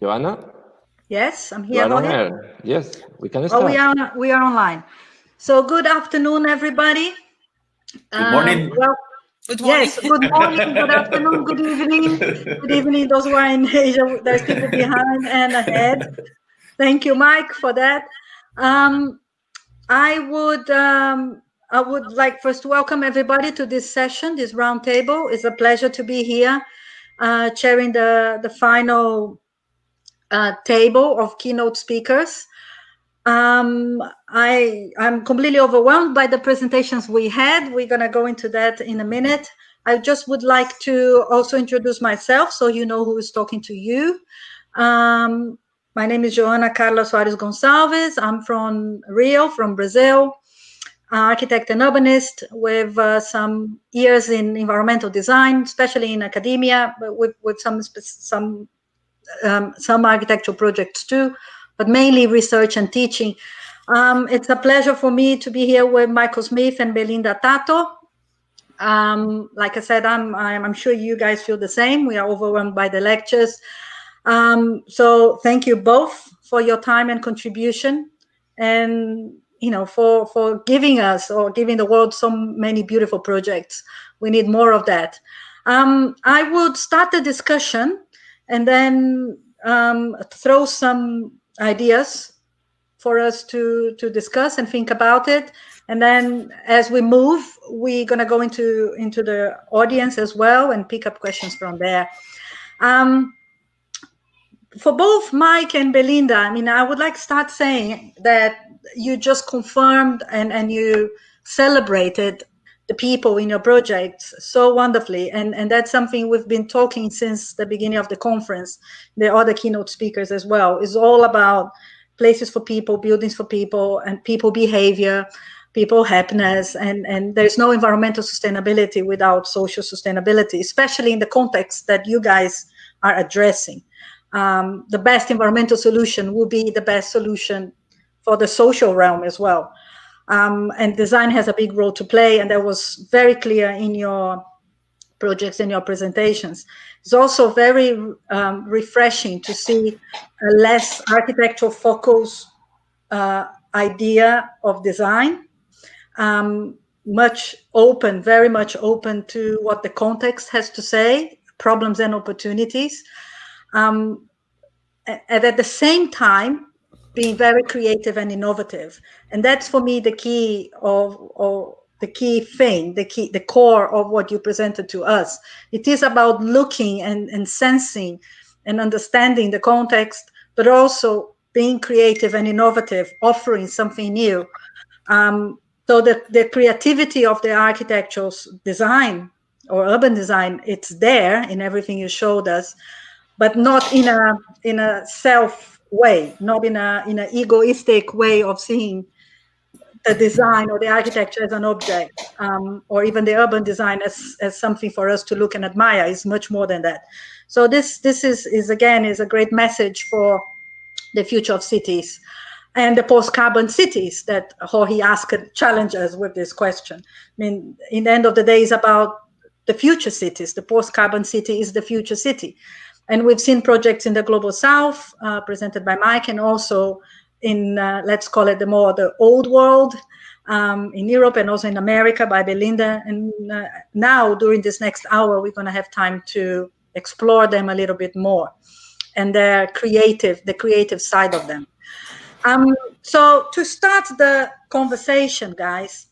Joana? Yes, I'm You here. are on air. Yes, we can start. Oh, we are online. So good afternoon, everybody. Good morning. Well, Good morning. yes, good morning, good afternoon, good evening. Good evening, those who are in Asia. There's people behind and ahead. Thank you, Mike, for that. I would like first to welcome everybody to this session, this roundtable. It's a pleasure to be here, chairing the final table of keynote speakers. I'm completely overwhelmed by the presentations we had. We're going to go into that in a minute. I just would like to also introduce myself so you know who is talking to you. My name is Joana Soares Gonçalves. I'm from Rio, from Brazil, architect and urbanist with some years in environmental design, especially in academia, but with some architectural projects too, but mainly research and teaching. It's a pleasure for me to be here with Michael Smith and Belinda Tato. Like I said, I'm sure you guys feel the same. We are overwhelmed by the lectures. So thank you both for your time and contribution, and for giving us or giving the world so many beautiful projects. We need more of that. I would start the discussion and then throw some ideas for us to discuss and think about it. And then as we move, we're going to go into the audience as well and pick up questions from there. For both Mike and Belinda, I would like to start saying that you just confirmed and you celebrated the people in your projects so wonderfully. And that's something we've been talking since the beginning of the conference. The other keynote speakers as well. It's all about places for people, buildings for people, and people behavior, people happiness. And there's no environmental sustainability without social sustainability, especially in the context that you guys are addressing. The best environmental solution will be the best solution for the social realm as well. And design has a big role to play, and that was very clear in your projects and your presentations. It's also very refreshing to see a less architectural focus idea of design, very much open to what the context has to say, problems and opportunities. And at the same time, being very creative and innovative. And that's for me the key of the key thing, the core of what you presented to us. It is about looking and sensing and understanding the context, but also being creative and innovative, offering something new. So the creativity of the architectural design or urban design, it's there in everything you showed us, but not in a self way, not in an egoistic way of seeing the design or the architecture as an object, or even the urban design as something for us to look and admire. Is much more than that. So this is again a great message for the future of cities and the post-carbon cities that Jorge asked challenge us with this question. In the end of the day, it's about the future cities. The post-carbon city is the future city. And we've seen projects in the Global South presented by Mike, and also in, let's call it the old world, in Europe and also in America by Belinda. And now during this next hour, we're going to have time to explore them a little bit more and the creative side of them. So to start the conversation, guys,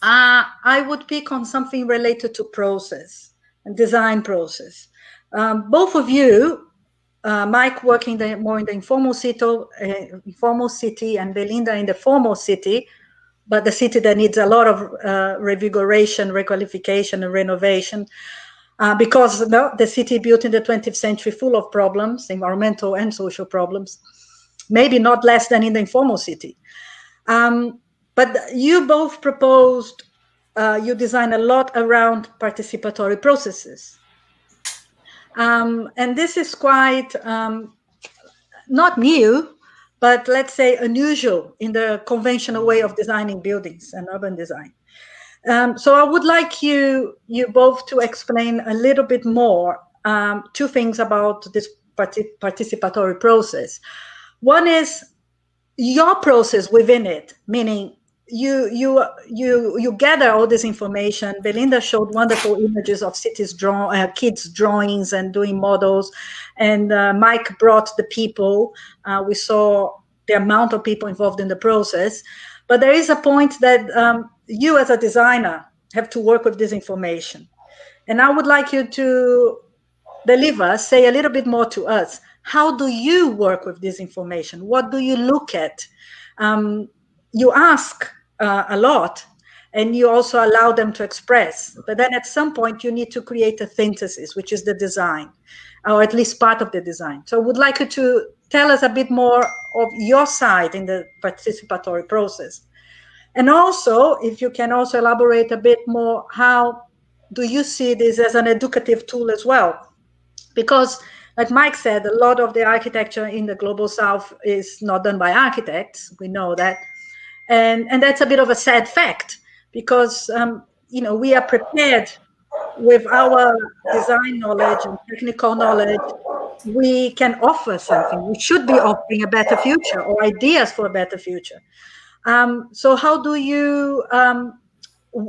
I would pick on something related to process and design process. Both of you, Mike working more in the informal city, and Belinda in the formal city, but the city that needs a lot of revigoration, requalification, and renovation, because the city built in the 20th century full of problems, environmental and social problems, maybe not less than in the informal city. But you both proposed, you design a lot around participatory processes. And this is quite not new, but let's say unusual in the conventional way of designing buildings and urban design. So I would like you both to explain a little bit more two things about this participatory process. One is your process within it, meaning you gather all this information. Belinda showed wonderful images of cities kids drawings and doing models, and Mike brought the people. We saw the amount of people involved in the process, but there is a point that you as a designer have to work with this information, and I would like you to say a little bit more to us. How do you work with this information? What do you look at? You ask a lot, and you also allow them to express. But then at some point, you need to create a synthesis, which is the design, or at least part of the design. So I would like you to tell us a bit more of your side in the participatory process. And also, if you can also elaborate a bit more, how do you see this as an educative tool as well? Because, like Mike said, a lot of the architecture in the Global South is not done by architects. We know that. And that's a bit of a sad fact, because, we are prepared with our design knowledge and technical knowledge. We can offer something. We should be offering a better future or ideas for a better future. So how do you,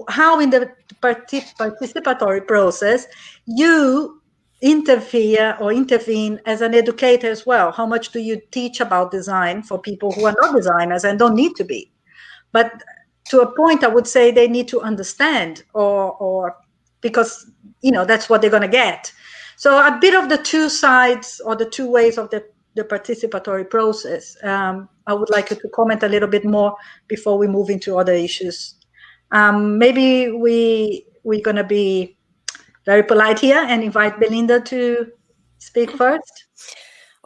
how in the participatory process, you intervene as an educator as well? How much do you teach about design for people who are not designers and don't need to be? But to a point, I would say they need to understand, or because, that's what they're going to get. So a bit of the two sides or the two ways of the participatory process. I would like you to comment a little bit more before we move into other issues. Maybe we're going to be very polite here and invite Belinda to speak first.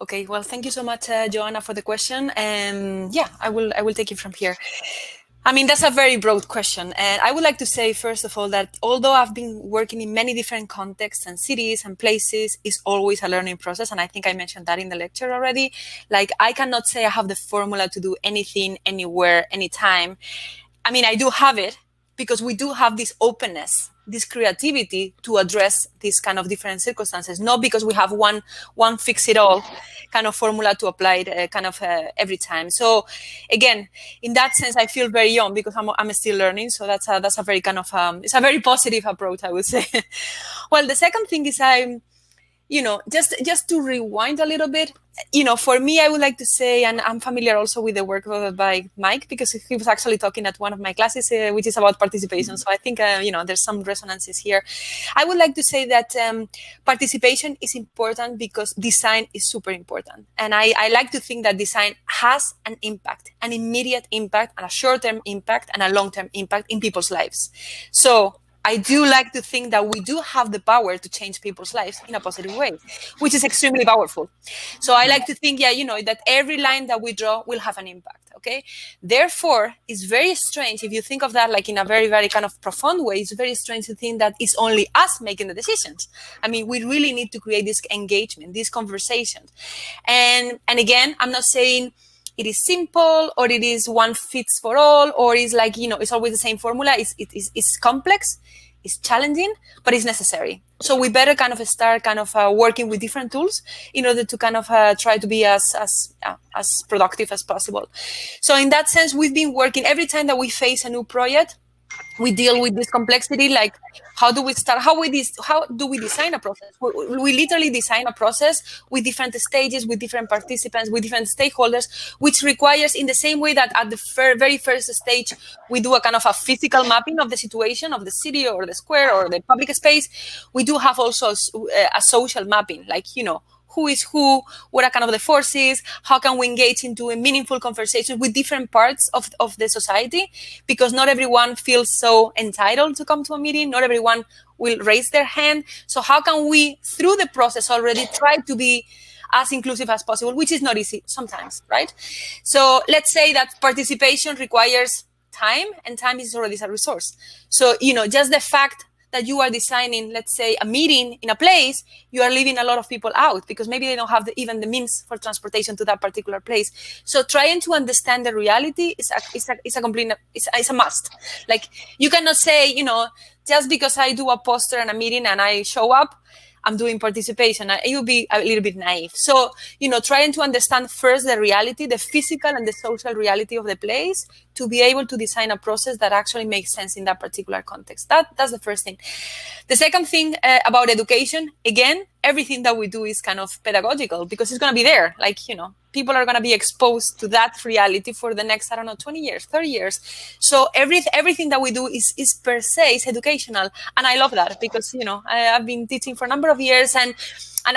Okay, well, thank you so much, Joanna, for the question. And yeah, I will take it from here. I mean, that's a very broad question. And I would like to say, first of all, that although I've been working in many different contexts and cities and places, it's always a learning process. And I think I mentioned that in the lecture already. Like, I cannot say I have the formula to do anything, anywhere, anytime. I mean, I do have it because we do have this openness, this creativity to address these kind of different circumstances, not because we have one fix-it-all kind of formula to apply it every time. So again, in that sense, I feel very young because I'm still learning. So that's a very kind of, it's a very positive approach, I would say. Well, the second thing is just to rewind a little bit, for me, I would like to say, and I'm familiar also with the work by Mike, because he was actually talking at one of my classes, which is about participation. So I think, there's some resonances here. I would like to say that participation is important because design is super important. And I like to think that design has an impact, an immediate impact, and a short-term impact, and a long-term impact in people's lives. So I do like to think that we do have the power to change people's lives in a positive way, which is extremely powerful. So I like to think, that every line that we draw will have an impact, okay? Therefore, it's very strange, if you think of that like in a very, very kind of profound way, it's very strange to think that it's only us making the decisions. I mean, we really need to create this engagement, this conversation. And again, I'm not saying it is simple, or it is one fits for all, or it's like, it's always the same formula. It's complex, it's challenging, but it's necessary. So we better kind of start working with different tools in order to kind of try to be as productive as possible. So in that sense, we've been working every time that we face a new project. We deal with this complexity, like how do we start? How do we design a process? We literally design a process with different stages, with different participants, with different stakeholders, which requires, in the same way that at the very first stage, we do a kind of a physical mapping of the situation of the city or the square or the public space. We do have also a social mapping, like, who is who, what are kind of the forces, how can we engage into a meaningful conversation with different parts of the society, because not everyone feels so entitled to come to a meeting, not everyone will raise their hand. So how can we, through the process already, try to be as inclusive as possible, which is not easy sometimes, right? So let's say that participation requires time, and time is already a resource. So, just the fact that you are designing, let's say, a meeting in a place, you are leaving a lot of people out because maybe they don't have even the means for transportation to that particular place. So trying to understand the reality is a must. Like, you cannot say, just because I do a poster and a meeting and I show up, I'm doing participation, it will be a little bit naive. So, trying to understand first the reality, the physical and the social reality of the place, to be able to design a process that actually makes sense in that particular context. That's the first thing. The second thing about education, again, everything that we do is kind of pedagogical, because it's going to be there. Like, people are going to be exposed to that reality for the next, 20 years, 30 years. So everything that we do is per se is educational. And I love that because, I've been teaching for a number of years. And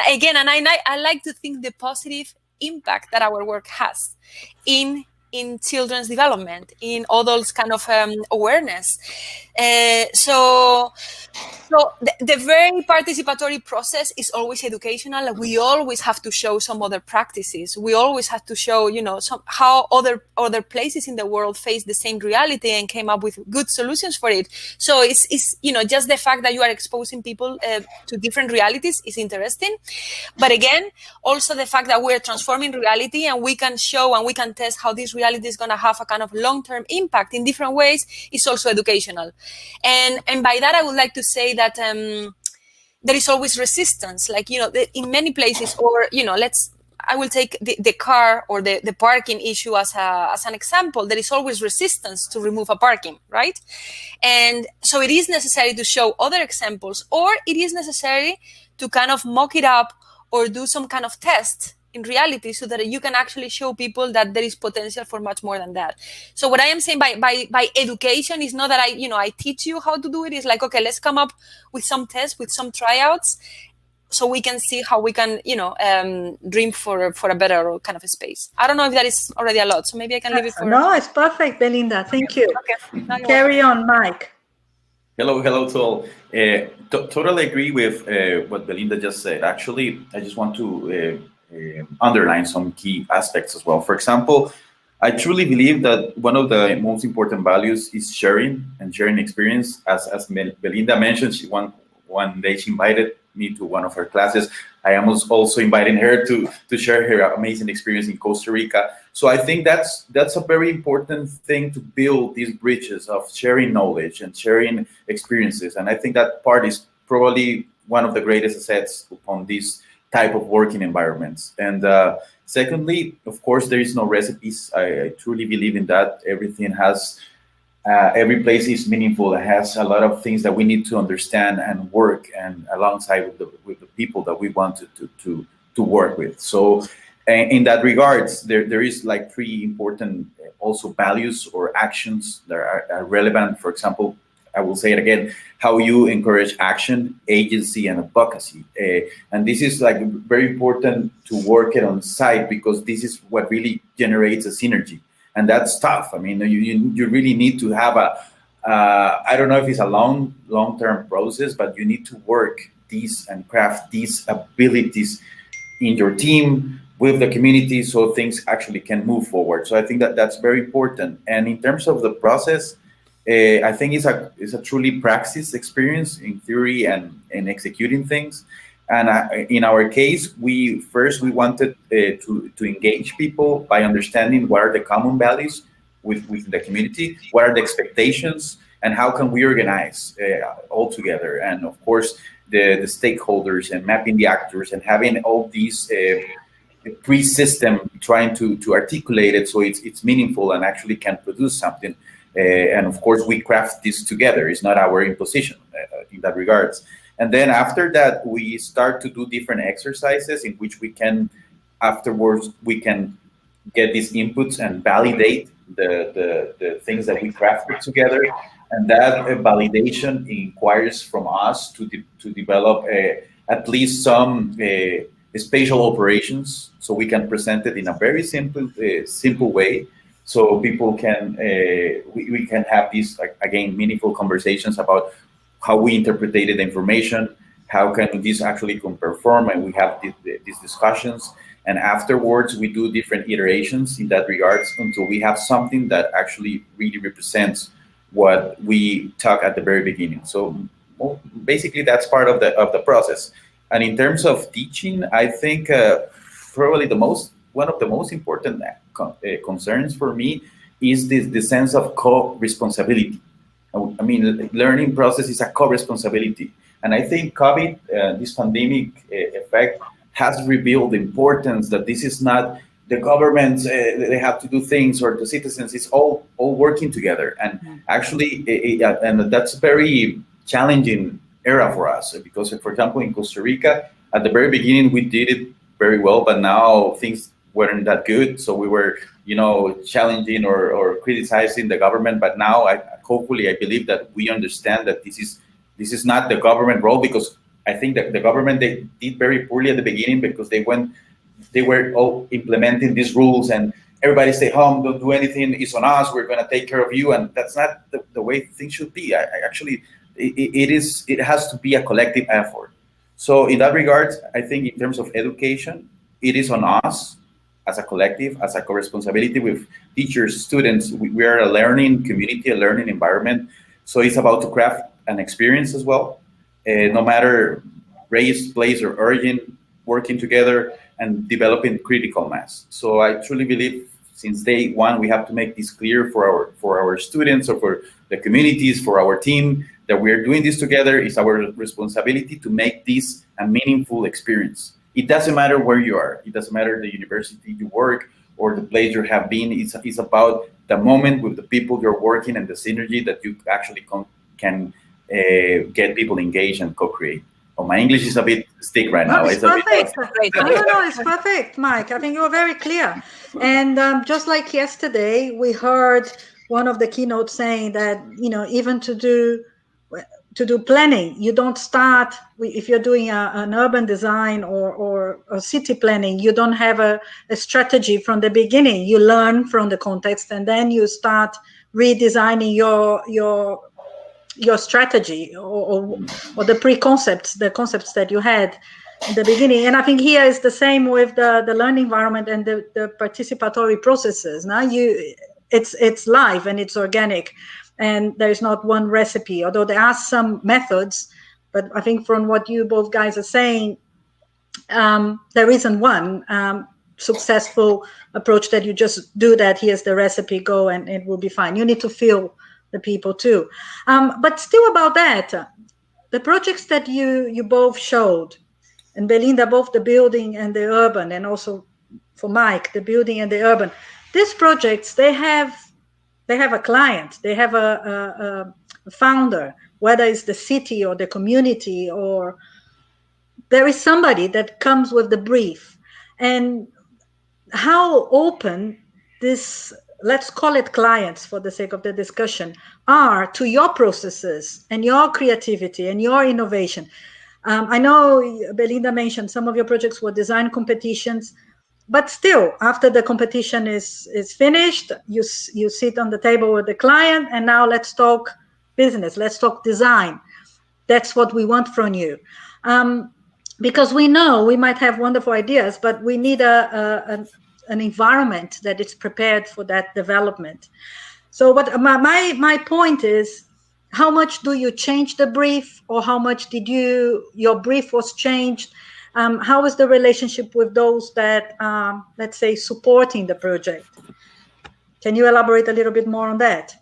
again, I like to think the positive impact that our work has in children's development, in all those kind of awareness. So the very participatory process is always educational. We always have to show some other practices. We always have to show, how other places in the world face the same reality and came up with good solutions for it. So it's just the fact that you are exposing people to different realities is interesting. But again, also the fact that we're transforming reality and we can show and we can test how this reality is going to have a kind of long-term impact in different ways is also educational. And by that, I would like to say that there is always resistance, like, in many places, or, I will take the car or the parking issue as an example. There is always resistance to remove a parking, right? And so it is necessary to show other examples, or it is necessary to kind of mock it up or do some kind of test in reality so that you can actually show people that there is potential for much more than that. So what I am saying by education is not that I teach you how to do it. It's like, okay, let's come up with some tests, with some tryouts, so we can see how we can, dream for a better kind of a space. I don't know if that is already a lot, so maybe I can leave it for... No, it's perfect, Belinda. Thank you. Okay. Carry on, Mike. Hello to all. Totally agree with what Belinda just said. Actually, I just want to underline some key aspects as well. For example, I truly believe that one of the most important values is sharing and sharing experience. As Belinda mentioned, one day she invited me to one of her classes. I am also inviting her to share her amazing experience in Costa Rica. So I think that's a very important thing to build these bridges of sharing knowledge and sharing experiences. And I think that part is probably one of the greatest assets upon this type of working environments. And secondly, of course, there is no recipes. I truly believe in that. Everything has, every place is meaningful. It has a lot of things that we need to understand and work and alongside with the people that we want to work with. So in that regards, there is like three important also values or actions that are relevant. For example, I will say it again, how you encourage action, agency, and advocacy. And this is like very important to work it on site, because this is what really generates a synergy. And that's tough. I mean, you really need to have I don't know if it's a long-term process, but you need to work these and craft these abilities in your team, with the community, so things actually can move forward. So I think that's very important. And in terms of the process, I think it's a truly practice experience in theory and executing things. And in our case, we wanted to engage people by understanding what are the common values within the community, what are the expectations, and how can we organize all together. And of course, the stakeholders and mapping the actors and having all these pre-system trying to articulate it so it's meaningful and actually can produce something. And of course, we craft this together. It's not our imposition in that regards. And then after that, we start to do different exercises in which we can, afterwards, we can get these inputs and validate the things that we crafted together. And that validation inquires from us to develop at least some spatial operations, so we can present it in a very simple way. So people can, we can have these, again, meaningful conversations about how we interpreted the information, how can this actually perform, and we have these discussions. And afterwards, we do different iterations in that regards until we have something that actually really represents what we talked at the very beginning. So basically, that's part of the process. And in terms of teaching, I think probably one of the most important concerns for me is the sense of co-responsibility. I mean, learning process is a co-responsibility. And I think COVID, this pandemic effect, has revealed the importance that this is not the governments, they have to do things, or the citizens. It's all working together. And actually, and that's a very challenging era for us, because, for example, in Costa Rica, at the very beginning, we did it very well, but now things weren't that good. So we were, challenging or criticizing the government. But now, hopefully, I believe that we understand that this is not the government role, because I think that the government, they did very poorly at the beginning, because they were all implementing these rules, and everybody stay home, don't do anything, it's on us, we're going to take care of you. And that's not the way things should be. Actually, it has to be a collective effort. So in that regard, I think in terms of education, it is on us as a collective, as a co-responsibility with teachers, students. We are a learning community, a learning environment. So it's about to craft an experience as well, no matter race, place, or origin, working together and developing critical mass. So I truly believe since day one, we have to make this clear for our students, or for the communities, for our team, that we are doing this together. It's our responsibility to make this a meaningful experience. It doesn't matter where you are. It doesn't matter the university you work or the place you have been. It's about the moment with the people you're working, and the synergy that you actually can get people engaged and co-create. Oh, my English is a bit stick right now. It's perfect. No, it's perfect, Mike. I think you were very clear. And just like yesterday, we heard one of the keynotes saying that, even to do planning, you don't start, if you're doing an urban design or a city planning, you don't have a strategy from the beginning. You learn from the context, and then you start redesigning your strategy or the pre-concepts, the concepts that you had in the beginning. And I think here is the same with the learning environment and the participatory processes. Now it's live and it's organic, and there's not one recipe, although there are some methods. But I think from what you both guys are saying, there isn't one successful approach that you just do that, here's the recipe, go, and it will be fine. You need to feel the people too. But still about that, the projects that you both showed, and Belinda, both the building and the urban, and also for Mike, the building and the urban, these projects, they have a client, they have a founder, whether it's the city or the community, or there is somebody that comes with the brief. And how open this, let's call it clients for the sake of the discussion, are to your processes and your creativity and your innovation. I know Belinda mentioned some of your projects were design competitions, but still, after the competition is finished, you sit on the table with the client, and now let's talk business, let's talk design. That's what we want from you. Because we know we might have wonderful ideas, but we need an environment that is prepared for that development. So what my point is, how much do you change the brief, or how much did your brief was changed? How is the relationship with those that, let's say, supporting the project? Can you elaborate a little bit more on that?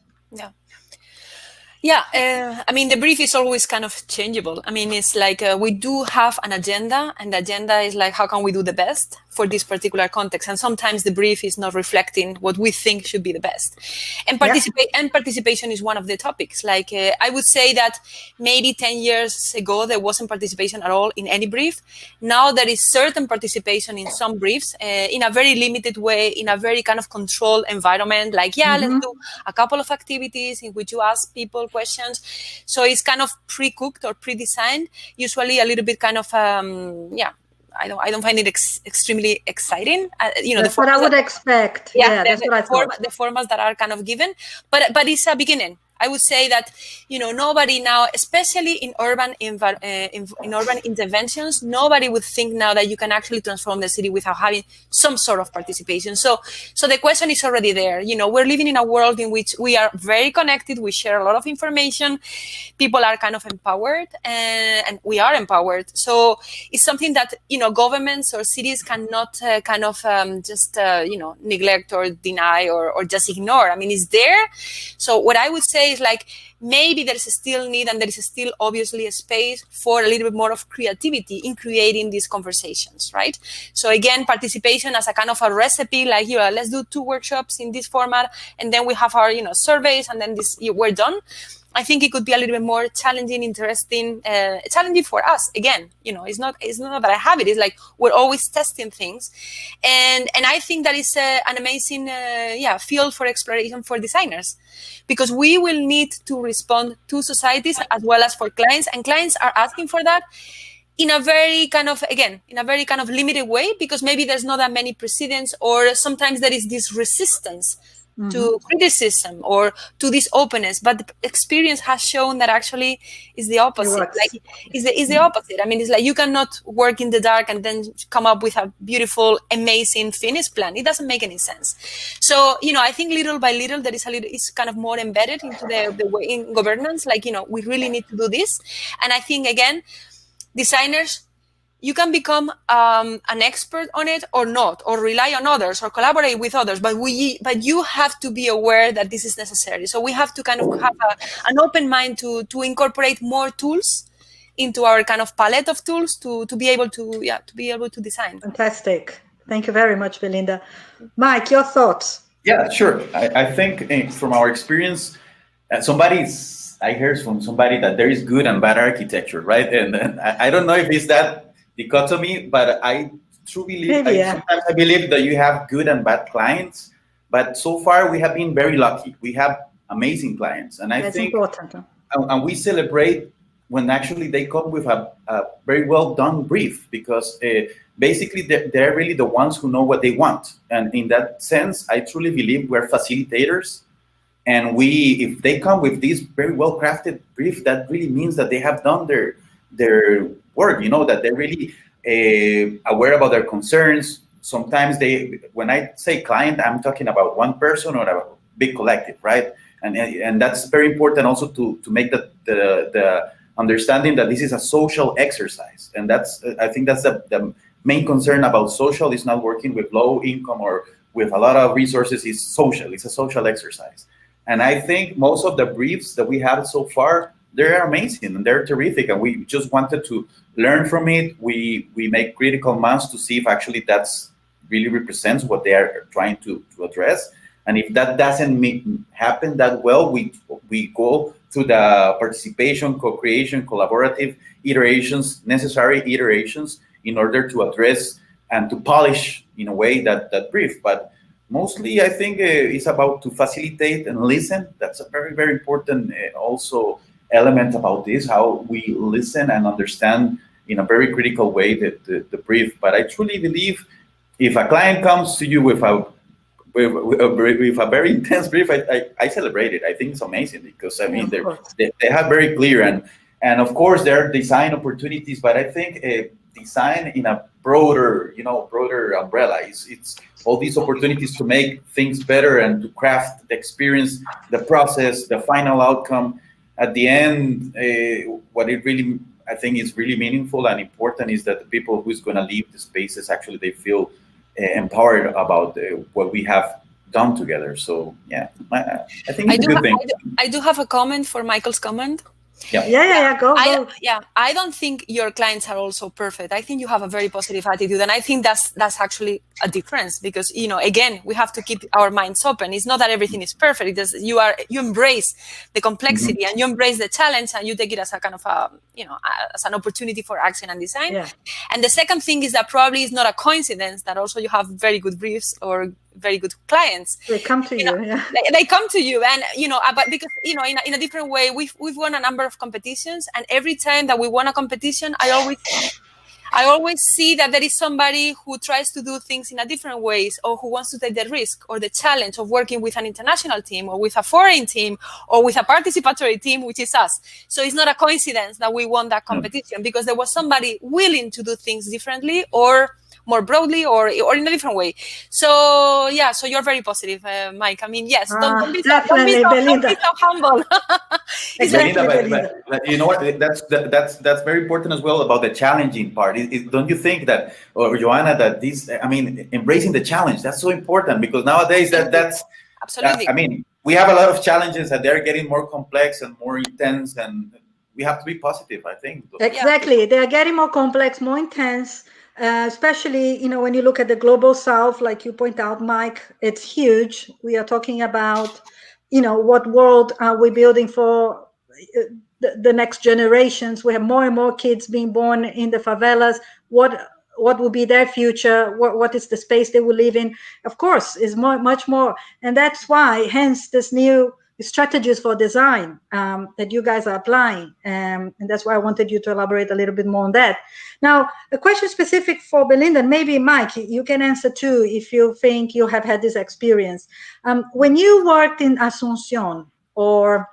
Yeah, I mean, the brief is always kind of changeable. I mean, it's like we do have an agenda, and the agenda is like, how can we do the best for this particular context? And sometimes the brief is not reflecting what we think should be the best. And participation is one of the topics. Like, I would say that maybe 10 years ago, there wasn't participation at all in any brief. Now there is certain participation in some briefs in a very limited way, in a very kind of controlled environment. Like, let's do a couple of activities in which you ask people questions. So it's kind of pre-cooked or pre-designed, usually a little bit kind of, I don't find it extremely exciting. That's what I would expect. That's what I thought. The formats that are kind of given, but it's a beginning. I would say that, nobody now, especially in urban interventions, nobody would think now that you can actually transform the city without having some sort of participation. So the question is already there. We're living in a world in which we are very connected. We share a lot of information. People are kind of empowered, and we are empowered. So it's something that, governments or cities cannot just neglect or deny or just ignore. I mean, it's there. So what I would say case, like maybe there is still need and there is still obviously a space for a little bit more of creativity in creating these conversations, right? So again, participation as a kind of a recipe, like, let's do 2 workshops in this format, and then we have our, surveys, and then we're done. I think it could be a little bit more challenging, interesting, challenging for us. Again, it's not that I have it. It's like we're always testing things, and I think that is an amazing field for exploration for designers, because we will need to respond to societies as well as for clients, and clients are asking for that in a very kind of limited way, because maybe there's not that many precedents, or sometimes there is this resistance to criticism or to this openness, but the experience has shown that actually is the opposite. Like is the opposite. I mean, it's like you cannot work in the dark and then come up with a beautiful, amazing finished plan. It doesn't make any sense. So I think little by little there is it's kind of more embedded into the way in governance. Like we really need to do this, and I think again, designers, you can become an expert on it or not, or rely on others or collaborate with others, but you have to be aware that this is necessary. So we have to kind of have an open mind to incorporate more tools into our kind of palette of tools to be able to design. Fantastic. Thank you very much, Belinda. Mike, your thoughts? Yeah, sure. I think from our experience, I heard from somebody that there is good and bad architecture, right? And I don't know if it's that dichotomy, but I truly believe, sometimes I believe that you have good and bad clients, but so far we have been very lucky. We have amazing clients, and I think important. And we celebrate when actually they come with a very well done brief, because basically they're really the ones who know what they want. And in that sense, I truly believe we're facilitators, and if they come with this very well crafted brief, that really means that they have done their work, that they're really aware about their concerns. Sometimes when I say client, I'm talking about one person or a big collective, right? And that's very important also to make the understanding that this is a social exercise. And I think that's the main concern about social, is not working with low income or with a lot of resources. Is social. It's a social exercise. And I think most of the briefs that we have so far, they're amazing and they're terrific, and we just wanted to learn from it. We make critical mass to see if actually that's really represents what they are trying to address. And if that doesn't happen that well, we go through the participation, co-creation, collaborative iterations, necessary iterations, in order to address and to polish in a way that brief. But mostly, I think it's about to facilitate and listen. That's a very, very important also element about this, how we listen and understand in a very critical way the brief. But I truly believe if a client comes to you with a very intense brief, I celebrate it. I think it's amazing, because I mean they have very clear, and of course there are design opportunities, but I think design in a broader umbrella. It's all these opportunities to make things better and to craft the experience, the process, the final outcome. At the end, what it really, I think, is really meaningful and important is that the people who's going to leave the spaces, actually, they feel empowered about what we have done together. So, yeah, I think it's a good thing. I do have a comment for Michael's comment. Go. I don't think your clients are also perfect. I think you have a very positive attitude, and I think that's actually a difference, because again, we have to keep our minds open. It's not that everything is perfect. It's you embrace the complexity and you embrace the challenge, and you take it as a kind of as an opportunity for action and design. And the second thing is that probably it's not a coincidence that also you have very good briefs or very good clients. They come to you. They come to you, and but because in a different way, we've won a number of competitions, and every time that we won a competition, I always see that there is somebody who tries to do things in a different ways, or who wants to take the risk or the challenge of working with an international team or with a foreign team or with a participatory team, which is us. So it's not a coincidence that we won that competition, because there was somebody willing to do things differently or more broadly or in a different way. So so you're very positive, Mike. I mean, yes, don't be so humble. Belinda, but you know what? That's very important as well about the challenging part. Don't you think that, or Joana, that this, I mean, embracing the challenge, that's so important, because nowadays that's absolutely. I mean, we have a lot of challenges, and they're getting more complex and more intense, and we have to be positive, I think. Exactly. They are getting more complex, more intense, especially, when you look at the global south, like you point out, Mike, it's huge. We are talking about, what world are we building for the next generations? We have more and more kids being born in the favelas. What will be their future? What is the space they will live in? Of course, is much more. And that's why, hence, this new strategies for design that you guys are applying. And that's why I wanted you to elaborate a little bit more on that. Now, a question specific for Belinda, and maybe Mike, you can answer too, if you think you have had this experience. When you worked in Asunción or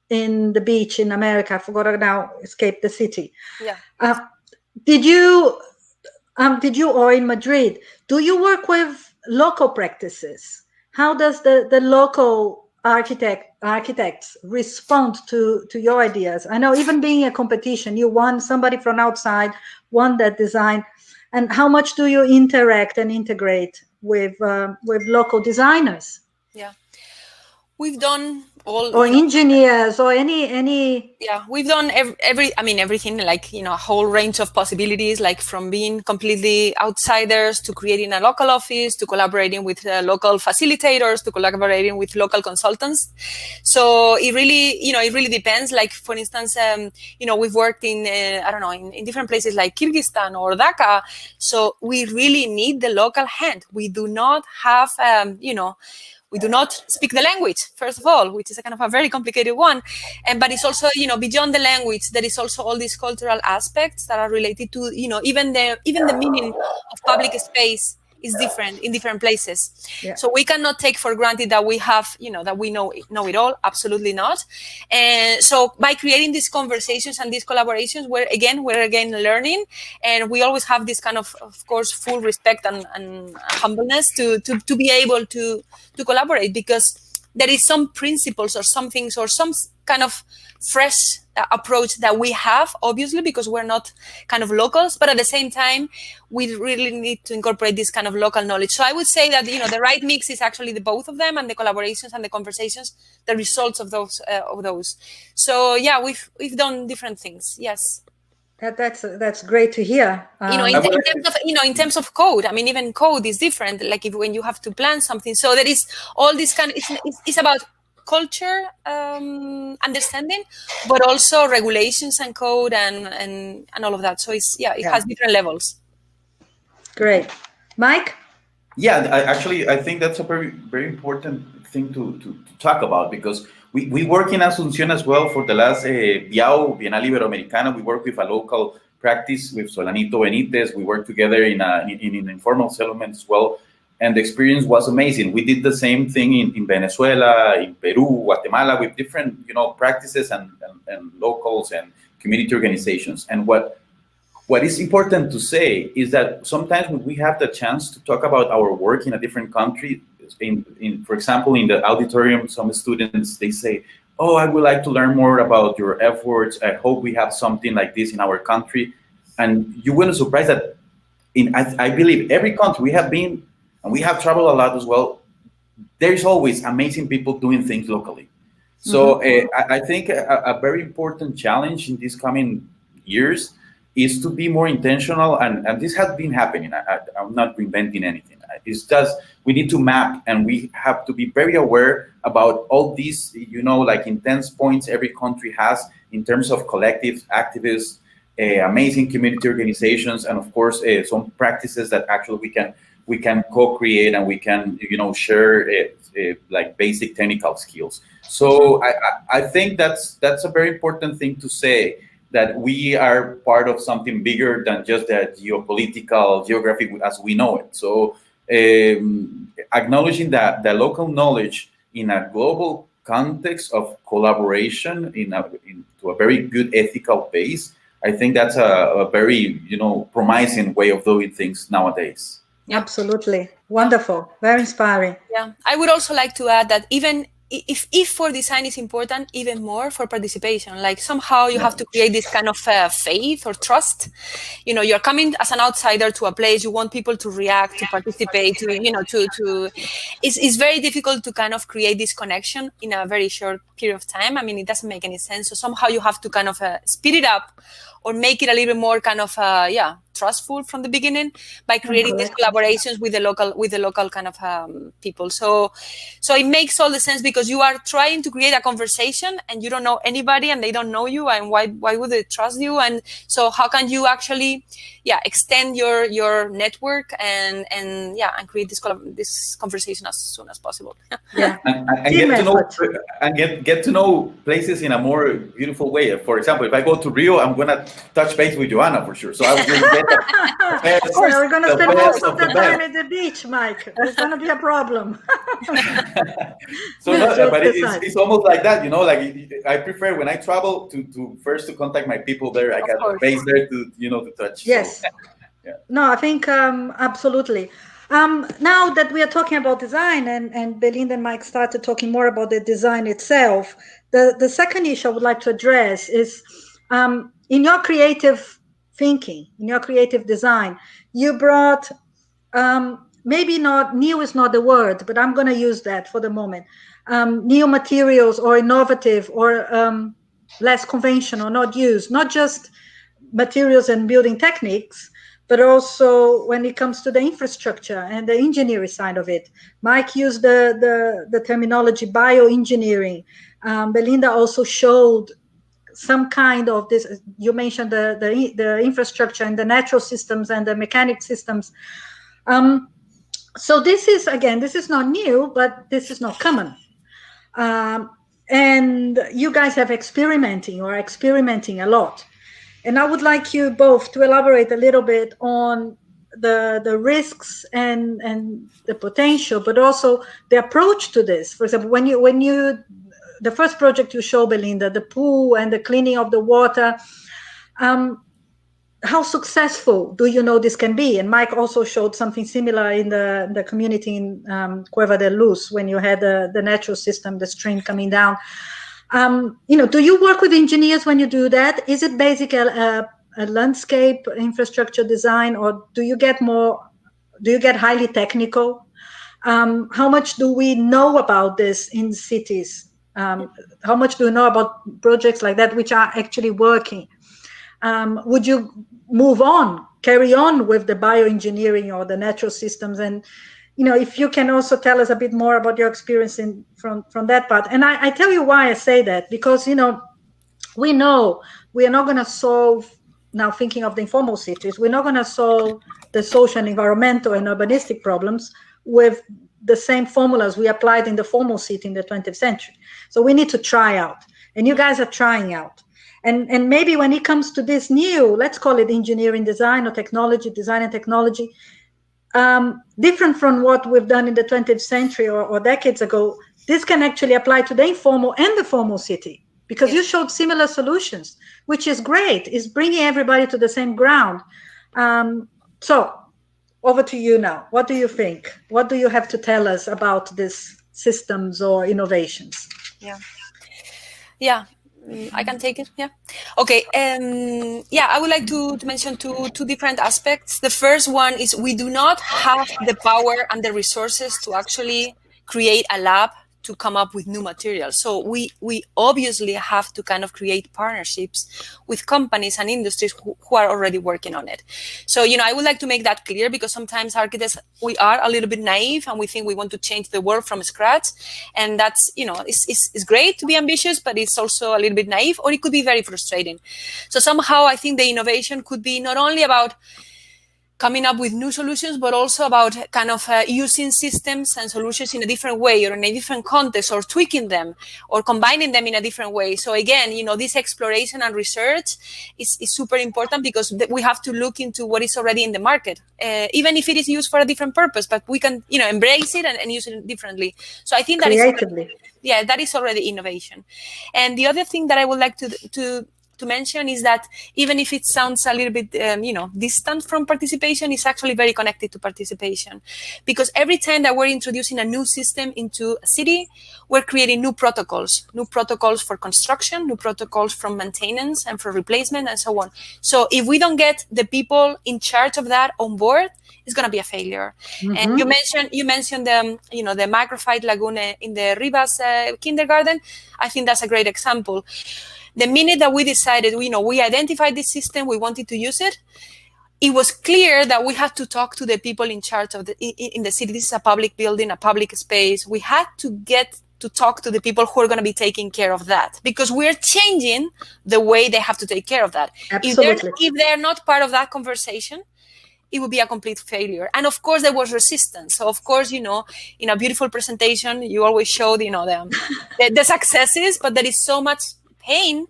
in the beach in America, I forgot to now escape the city. Yeah. Did you, or in Madrid, do you work with local practices? How does the local architects respond to your ideas? I know, even being a competition, you won, somebody from outside won that design. And how much do you interact and integrate with local designers? Yeah. We've done all, or engineers, or any. Yeah, we've done everything, like, a whole range of possibilities, like from being completely outsiders to creating a local office, to collaborating with local facilitators, to collaborating with local consultants. So it really depends. Like, for instance, we've worked in, in different places like Kyrgyzstan or Dhaka. So we really need the local hand. We do not have, we do not speak the language, first of all, which is a kind of a very complicated one. But it's also, beyond the language, there is also all these cultural aspects that are related to, even the meaning of public space is different in different places. Yeah. So we cannot take for granted that we have, that we know it all. Absolutely not. And so by creating these conversations and these collaborations, we're again learning, and we always have this kind of course, full respect and humbleness to be able to collaborate, because there is some principles or some things or some kind of fresh approach that we have, obviously, because we're not kind of locals, but at the same time, we really need to incorporate this kind of local knowledge. So I would say that, the right mix is actually the both of them, and the collaborations and the conversations, the results of those. So yeah, we've done different things. Yes. That's great to hear. In terms of code, even code is different. Like when you have to plan something, so there is all this kind of. It's about culture understanding, but also regulations and code and all of that. So it has different levels. Great, Mike. Yeah, I think that's a very, very important thing to talk about, because we work in Asunción as well for the last Bienal Iberoamericana. We work with a local practice with Solanito Benitez. We work together in an informal settlement as well. And the experience was amazing. We did the same thing in Venezuela, in Peru, Guatemala, with different, practices and locals and community organizations. And what is important to say is that sometimes when we have the chance to talk about our work in a different country, for example, in the auditorium, some students, they say, "Oh, I would like to learn more about your efforts. I hope we have something like this in our country." And you wouldn't surprise that I believe every country we have been, and we have traveled a lot as well, there is always amazing people doing things locally. So I think a very important challenge in these coming years is to be more intentional, and this has been happening. I'm not reinventing anything. It's just we need to map, and we have to be very aware about all these, like intense points every country has in terms of collective activists, amazing community organizations, and of course some practices that actually we can co-create, and we can share like basic technical skills. So I think that's a very important thing to say, that we are part of something bigger than just the geography as we know it. So acknowledging that the local knowledge in a global context of collaboration into a very good ethical base, I think that's a very promising way of doing things nowadays. Absolutely. Wonderful. Very inspiring. Yeah. I would also like to add that even if for design is important, even more for participation. Like somehow you have to create this kind of faith or trust. You know, you're coming as an outsider to a place, you want people to react, to participate, it's very difficult to kind of create this connection in a very short period of time. I mean, it doesn't make any sense. So somehow you have to kind of speed it up or make it a little bit more kind of trustful from the beginning by creating these collaborations with the local kind of people. So it makes all the sense, because you are trying to create a conversation and you don't know anybody and they don't know you, and why would they trust you? And so how can you actually extend your network and create this conversation as soon as possible. and get to know places in a more beautiful way. For example, if I go to Rio, I'm gonna touch base with Joana for sure. So I will get of course, we're going to spend most of the time at the beach, Mike. It's going to be a problem. But it's almost like that, you know. Like I prefer when I travel to first to contact my people there. I got a base there to touch. Yes. So, No, I think absolutely. Now that we are talking about design, and Belinda and Mike started talking more about the design itself, the second issue I would like to address is in your creative thinking, in your creative design, you brought, maybe not, new is not the word, but I'm going to use that for the moment, new materials or innovative or less conventional, not used, not just materials and building techniques, but also when it comes to the infrastructure and the engineering side of it. Mike used the terminology bioengineering. Belinda also showed some kind of this. You mentioned the infrastructure and the natural systems and the mechanic systems. So this is not new, but this is not common. And you guys have experimenting a lot. And I would like you both to elaborate a little bit on the risks and the potential, but also the approach to this. For example, when you the first project you show, Belinda, the pool and the cleaning of the water, how successful do you know this can be? And Mike also showed something similar in the community in Cueva de Luz, when you had the natural system, the stream coming down. Do you work with engineers when you do that? Is it basically a landscape infrastructure design, or do you get highly technical? How much do we know about this in cities? How much do you know about projects like that which are actually working? Would you carry on with the bioengineering or the natural systems? And, if you can also tell us a bit more about your experience from that part. And I tell you why I say that, because, we know we are not going to solve, now thinking of the informal cities, we're not going to solve the social and environmental and urbanistic problems with the same formulas we applied in the formal city in the 20th century. So we need to try out, and you guys are trying out. And maybe when it comes to this new, let's call it engineering design or technology, design and technology, different from what we've done in the 20th century or decades ago, this can actually apply to the informal and the formal city, because you showed similar solutions, which is great. It's bringing everybody to the same ground. So over to you now. What do you think? What do you have to tell us about these systems or innovations? Yeah. I can take it. Yeah. Okay. I would like to mention two different aspects. The first one is we do not have the power and the resources to actually create a lab to come up with new materials. So we obviously have to kind of create partnerships with companies and industries who are already working on it. So, I would like to make that clear, because sometimes architects, we are a little bit naive and we think we want to change the world from scratch. And that's, it's great to be ambitious, but it's also a little bit naive, or it could be very frustrating. So somehow I think the innovation could be not only about coming up with new solutions, but also about kind of using systems and solutions in a different way or in a different context, or tweaking them or combining them in a different way. So again, this exploration and research is super important, because we have to look into what is already in the market, even if it is used for a different purpose, but we can, embrace it and use it differently. So I think that that is already innovation. And the other thing that I would like to to mention is that even if it sounds a little bit, distant from participation, it's actually very connected to participation. Because every time that we're introducing a new system into a city, we're creating new protocols for construction, new protocols from maintenance and for replacement and so on. So if we don't get the people in charge of that on board, it's going to be a failure. Mm-hmm. And you mentioned the microfied lagoon in the Rivas kindergarten. I think that's a great example. The minute that we decided, we identified this system, we wanted to use it, it was clear that we had to talk to the people in charge of in the city. This is a public building, a public space. We had to get to talk to the people who are going to be taking care of that, because we're changing the way they have to take care of that. Absolutely. If they're not part of that conversation, it would be a complete failure. And of course, there was resistance. So of course, in a beautiful presentation, you always showed, the successes, but there is so much pain,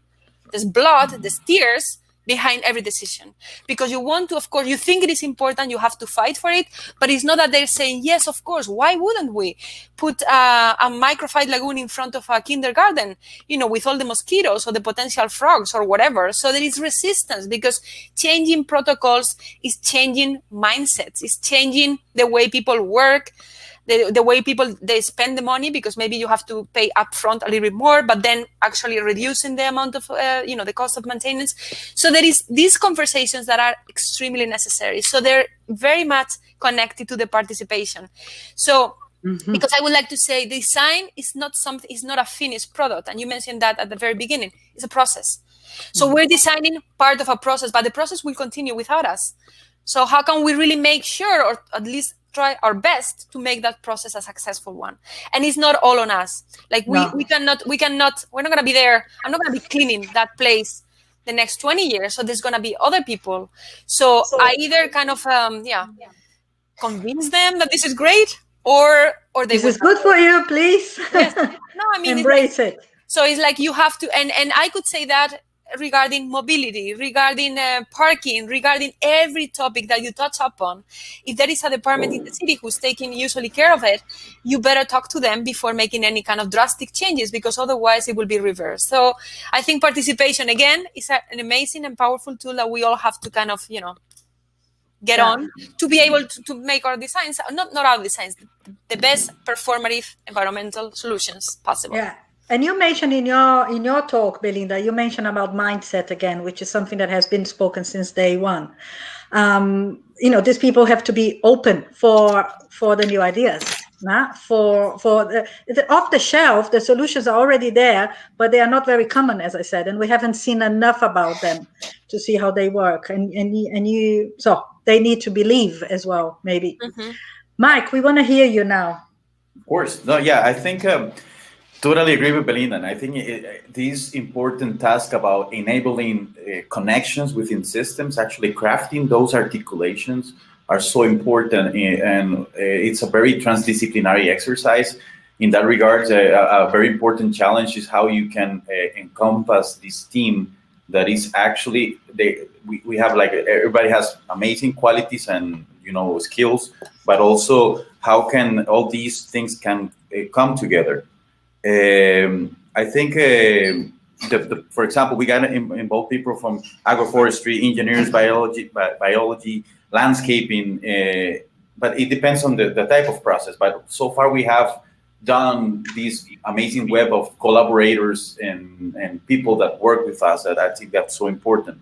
there's blood, there's tears behind every decision. Because you want to, of course, you think it is important, you have to fight for it, but it's not that they're saying, yes, of course, why wouldn't we put a microfied lagoon in front of a kindergarten, with all the mosquitoes or the potential frogs or whatever. So there is resistance, because changing protocols is changing mindsets, it's changing the way people work, the way they spend the money, because maybe you have to pay upfront a little bit more, but then actually reducing the amount of, the cost of maintenance. So there is these conversations that are extremely necessary. So they're very much connected to the participation. So, because I would like to say design is not a finished product. And you mentioned that at the very beginning, it's a process. So we're designing part of a process, but the process will continue without us. So how can we really make sure, or at least try our best to make that process a successful one? And it's not all on us. Like we're not going to be there. I'm not going to be cleaning that place the next 20 years. So there's going to be other people. So I either kind of, convince them that this is great, or they this is good for you, please. Yes. No, I mean, embrace it. So it's like you have to, and I could say that regarding mobility, regarding parking, regarding every topic that you touch upon. If there is a department in the city who's taking usually care of it, you better talk to them before making any kind of drastic changes, because otherwise it will be reversed. So I think participation, again, is an amazing and powerful tool that we all have to kind of, get on to be able to make our designs, not our designs, the best performative environmental solutions possible. Yeah. And you mentioned in your talk, Belinda, you mentioned about mindset again, which is something that has been spoken since day one. These people have to be open for the new ideas. For the off the shelf, the solutions are already there, but they are not very common, as I said, and we haven't seen enough about them to see how they work. So they need to believe as well, maybe. Mm-hmm. Mike, we want to hear you now. Of course. No, yeah, I think. Totally agree with Belinda. And I think this important task about enabling connections within systems, actually crafting those articulations, are so important. And it's a very transdisciplinary exercise. In that regard, a very important challenge is how you can encompass this team that is actually, we have like, everybody has amazing qualities and, skills, but also how can all these things can come together. I think, for example, we got to involve people from agroforestry, engineers, biology, landscaping, but it depends on the type of process. But so far we have done this amazing web of collaborators and people that work with us, that I think that's so important.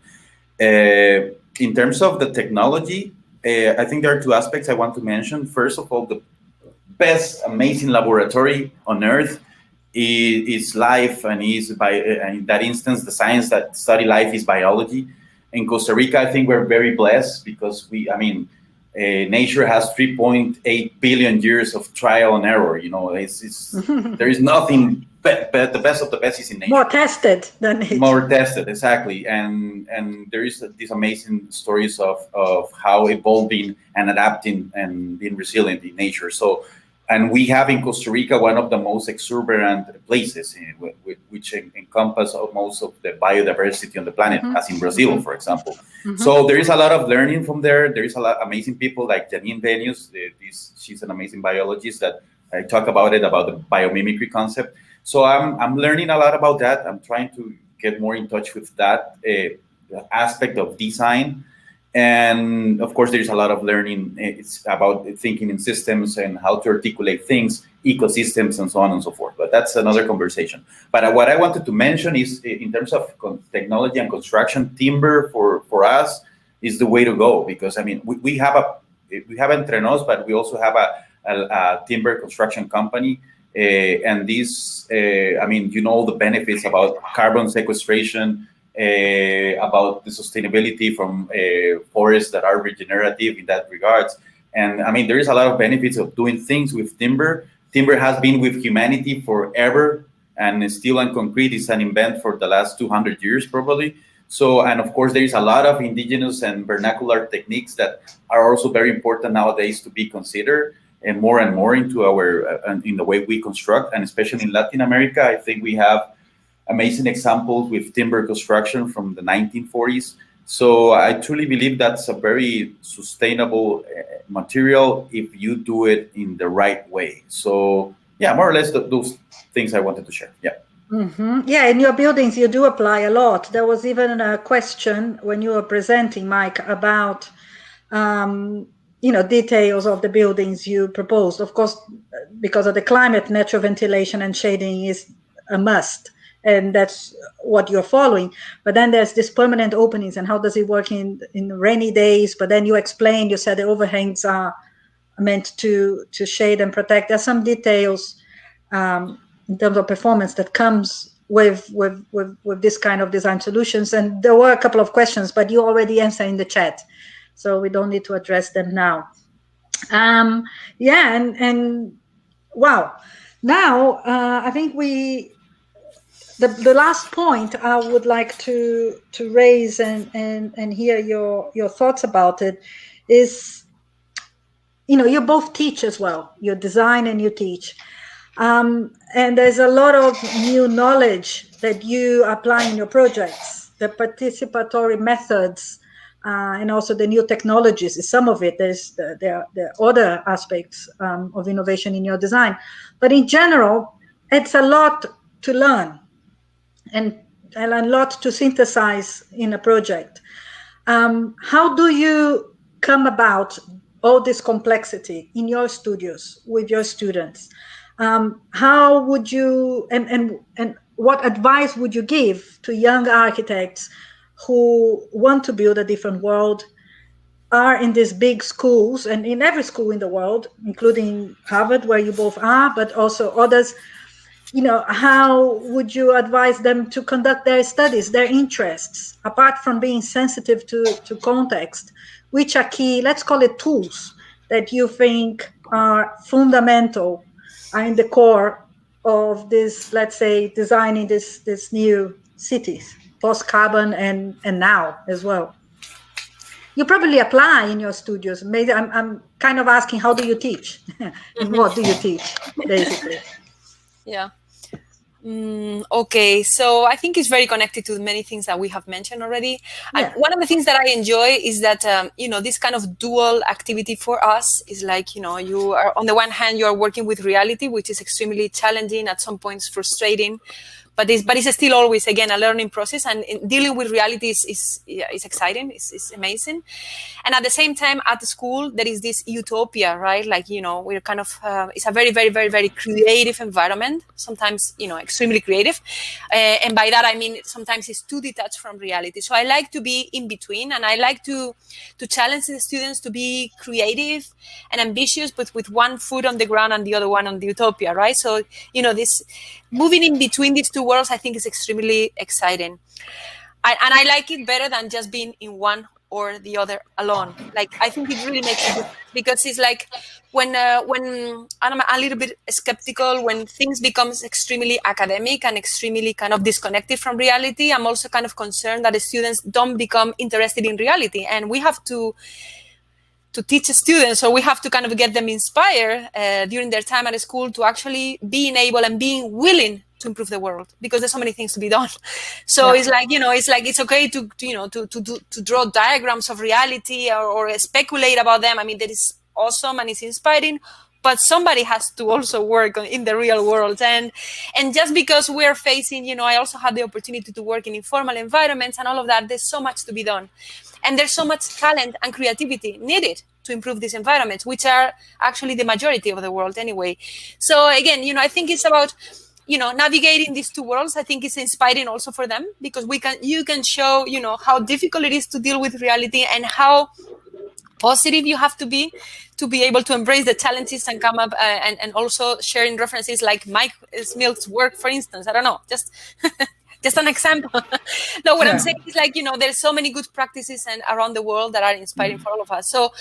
In terms of the technology, I think there are two aspects I want to mention. First of all, the best amazing laboratory on Earth is life, and in that instance, the science that study life is biology. In Costa Rica, I think we're very blessed because nature has 3.8 billion years of trial and error. There is nothing but the best of the best is in nature. More tested than nature. More tested, exactly. And there is these amazing stories of how evolving and adapting and being resilient in nature. So. And we have in Costa Rica one of the most exuberant places, which encompass most of the biodiversity on the planet, as in Brazil, for example. So there is a lot of learning from there. There is a lot of amazing people like Janine Venius. She's an amazing biologist that I talk about the biomimicry concept. So I'm learning a lot about that. I'm trying to get more in touch with that aspect of design. And of course, there's a lot of learning. It's about thinking in systems and how to articulate things, ecosystems, and so on and so forth. But that's another conversation. But what I wanted to mention is, in terms of technology and construction, timber for us is the way to go, because I mean, we have Entre Nos, but we also have a timber construction company. And these, I mean, you know, all the benefits about carbon sequestration, about the sustainability from forests that are regenerative in that regards. And I mean, there is a lot of benefits of doing things with timber. Timber has been with humanity forever, and steel and concrete is an invent for the last 200 years, probably. So, and of course, there is a lot of indigenous and vernacular techniques that are also very important nowadays to be considered, and more into our, in the way we construct, and especially in Latin America, I think we have amazing examples with timber construction from the 1940s. So I truly believe that's a very sustainable material if you do it in the right way. So yeah, more or less those things I wanted to share. Yeah. Mm-hmm. Yeah, in your buildings, you do apply a lot. There was even a question when you were presenting, Mike, about you know, details of the buildings you proposed. Of course, because of the climate, natural ventilation and shading is a must, and that's what you're following. But then there's this permanent openings, and how does it work in rainy days? But then you explained, you said the overhangs are meant to shade and protect. There's some details in terms of performance that comes with this kind of design solutions. And there were a couple of questions, but you already answered in the chat, so we don't need to address them now. Yeah, and wow. Now, I think the last point I would like to raise and hear your thoughts about it is, you know, you both teach as well. You design and you teach. And there's a lot of new knowledge that you apply in your projects, the participatory methods, and also the new technologies is some of it. There are other aspects of innovation in your design. But in general, it's a lot to learn and a lot to synthesize in a project. How do you come about all this complexity in your studios with your students? How would you, and what advice would you give to young architects who want to build a different world, are in these big schools and in every school in the world, including Harvard, where you both are, but also others? You know, how would you advise them to conduct their studies, their interests, apart from being sensitive to context? Which are key, let's call it tools, that you think are fundamental, are in the core of this, let's say, designing this new cities, post-carbon and now as well? You probably apply in your studios. Maybe I'm kind of asking, how do you teach? And what do you teach, basically? Yeah. Okay, so I think it's very connected to many things that we have mentioned already. Yeah. And one of the things that I enjoy is that, you know, this kind of dual activity for us is like, you know, you are, on the one hand, you are working with reality, which is extremely challenging, at some points frustrating, but it's still always, again, a learning process, and dealing with reality is exciting, it's amazing. And at the same time, at the school, there is this utopia, right? Like, you know, we're kind of, it's a very, very, very, very creative environment, sometimes, you know, extremely creative. And by that, I mean, sometimes it's too detached from reality. So I like to be in between, and I like to challenge the students to be creative and ambitious, but with one foot on the ground and the other one on the utopia, right? So, you know, this moving in between these two worlds, I think, is extremely exciting. And I like it better than just being in one or the other alone. Like, I think it really makes a difference, because it's like when I'm a little bit skeptical, when things becomes extremely academic and extremely kind of disconnected from reality, I'm also kind of concerned that the students don't become interested in reality. And we have to teach students, or we have to kind of get them inspired during their time at school to actually being able and being willing to improve the world, because there's so many things to be done. So yeah. It's like, you know, it's okay to draw diagrams of reality or speculate about them. I mean, that is awesome and it's inspiring, but somebody has to also work in the real world. And just because we're facing, I also had the opportunity to work in informal environments and all of that, there's so much to be done. And there's so much talent and creativity needed to improve these environments, which are actually the majority of the world anyway. So again, I think it's about, navigating these two worlds. I think it's inspiring also for them, because you can show, how difficult it is to deal with reality and how positive you have to be able to embrace the challenges and come up and also sharing references like Mike Smilk's work, for instance. I don't know, just just an example. No, what I'm saying is there's so many good practices and around the world that are inspiring for all of us. So,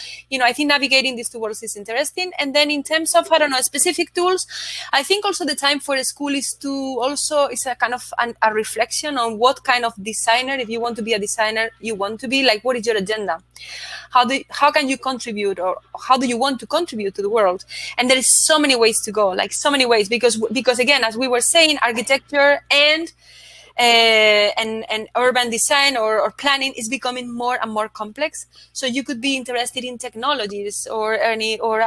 I think navigating these two worlds is interesting. And then in terms of, specific tools, I think also the time for a school is it's a kind of a reflection on what kind of designer, if you want to be a designer, you want to be, what is your agenda? How can you contribute, or how do you want to contribute to the world? And there is so many ways to go, so many ways, because again, as we were saying, architecture and urban design or planning is becoming more and more complex. So you could be interested in technologies or I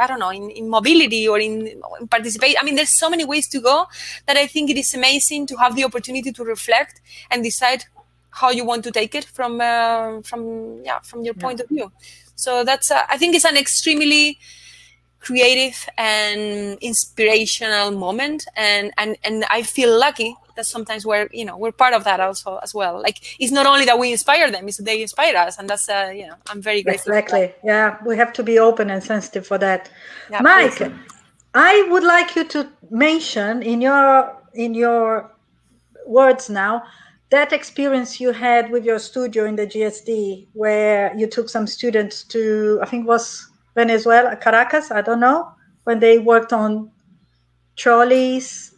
don't know, in mobility or in participate. I mean, there's so many ways to go that I think it is amazing to have the opportunity to reflect and decide how you want to take it from your point of view. So that's I think it's an extremely creative and inspirational moment, and I feel lucky that sometimes we're part of that also as well. It's not only that we inspire them, it's that they inspire us, and that's I'm very grateful. Exactly. Yeah, we have to be open and sensitive for that. Yeah, Mike, please. I would like you to mention in your words now that experience you had with your studio in the GSD, where you took some students to, I think it was Venezuela, Caracas, I don't know, when they worked on trolleys.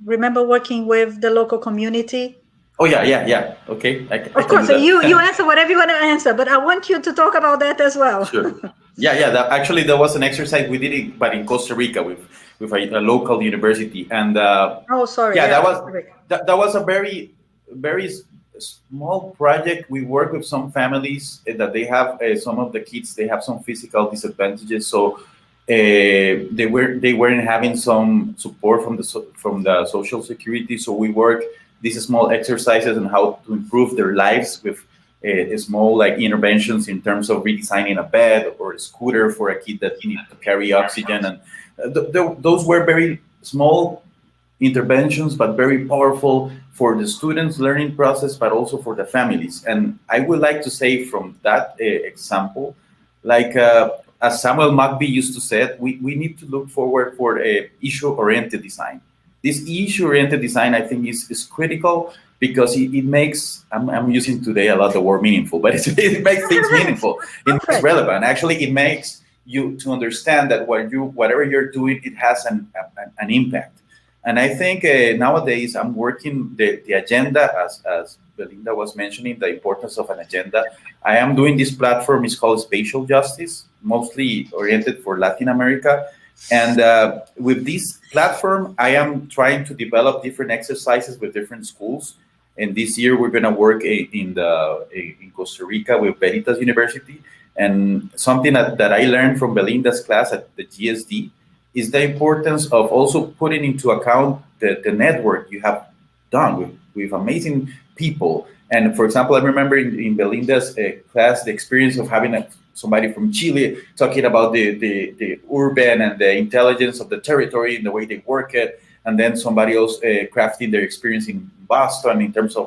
Remember working with the local community? Oh, yeah. Okay. Of course, so you answer whatever you want to answer, but I want you to talk about that as well. Sure. Yeah. Actually, there was an exercise we did it, but in Costa Rica with a local university. And oh, sorry. Yeah, that was a very, very small project. We work with some families that they have some of the kids, they have some physical disadvantages, so they weren't having some support from the social security. So we work these small exercises on how to improve their lives with small interventions in terms of redesigning a bed or a scooter for a kid that needs to carry oxygen, and those were very small interventions, but very powerful for the students' learning process, but also for the families. And I would like to say from that example, as Samuel Mugby used to say, we need to look forward for issue-oriented design. This issue-oriented design, I think, is critical because it makes, I'm using today a lot the word meaningful, but it makes things meaningful. It makes relevant. Actually, it makes you to understand that whatever you're doing, it has an impact. And I think nowadays I'm working the agenda, as Belinda was mentioning, the importance of an agenda. I am doing this platform, it's called Spatial Justice, mostly oriented for Latin America. And with this platform, I am trying to develop different exercises with different schools. And this year we're gonna work in Costa Rica with Veritas University. And something that I learned from Belinda's class at the GSD is the importance of also putting into account the network you have done with amazing people. And for example, I remember in Belinda's class, the experience of having somebody from Chile talking about the urban and the intelligence of the territory and the way they work it. And then somebody else crafting their experience in Boston in terms of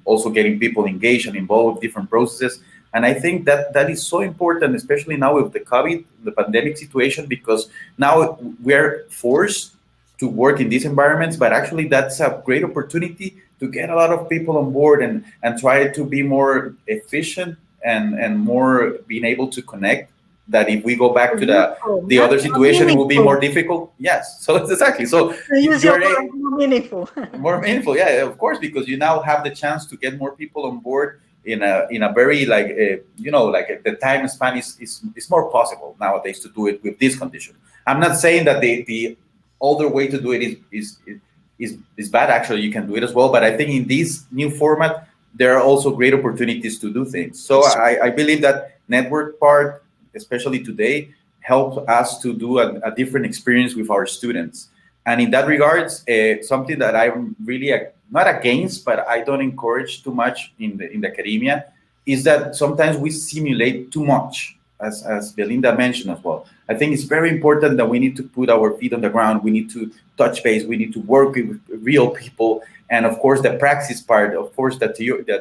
also getting people engaged and involved with different processes. And I think that is so important, especially now with the COVID, the pandemic situation, because now we're forced to work in these environments, but actually that's a great opportunity to get a lot of people on board and try to be more efficient and more being able to connect. That if we go back to the other situation, it will be more difficult. Yes, so it's exactly. So more meaningful. More meaningful, yeah, of course, because you now have the chance to get more people on board in a very the time span is more possible nowadays to do it with this condition. I'm not saying that the older way to do it is bad. Actually, you can do it as well. But I think in this new format, there are also great opportunities to do things. So I believe that network part, especially today, help us to do a different experience with our students. And in that regards, something that I'm really not against, but I don't encourage too much in the academia, is that sometimes we simulate too much, as Belinda mentioned as well. I think it's very important that we need to put our feet on the ground. We need to touch base. We need to work with real people. And of course, the praxis part, of course, the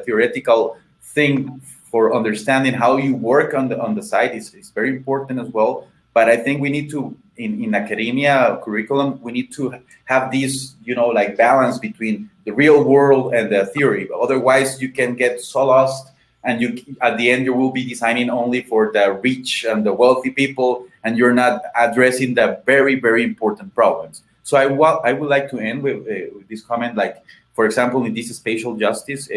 theoretical thing for understanding how you work on the site is very important as well. But I think we need to, in academia curriculum, we need to have this, like balance between the real world and the theory. Otherwise, you can get so lost, and at the end you will be designing only for the rich and the wealthy people, and you're not addressing the very, very important problems. So I would like to end with this comment, like, for example, in this spatial justice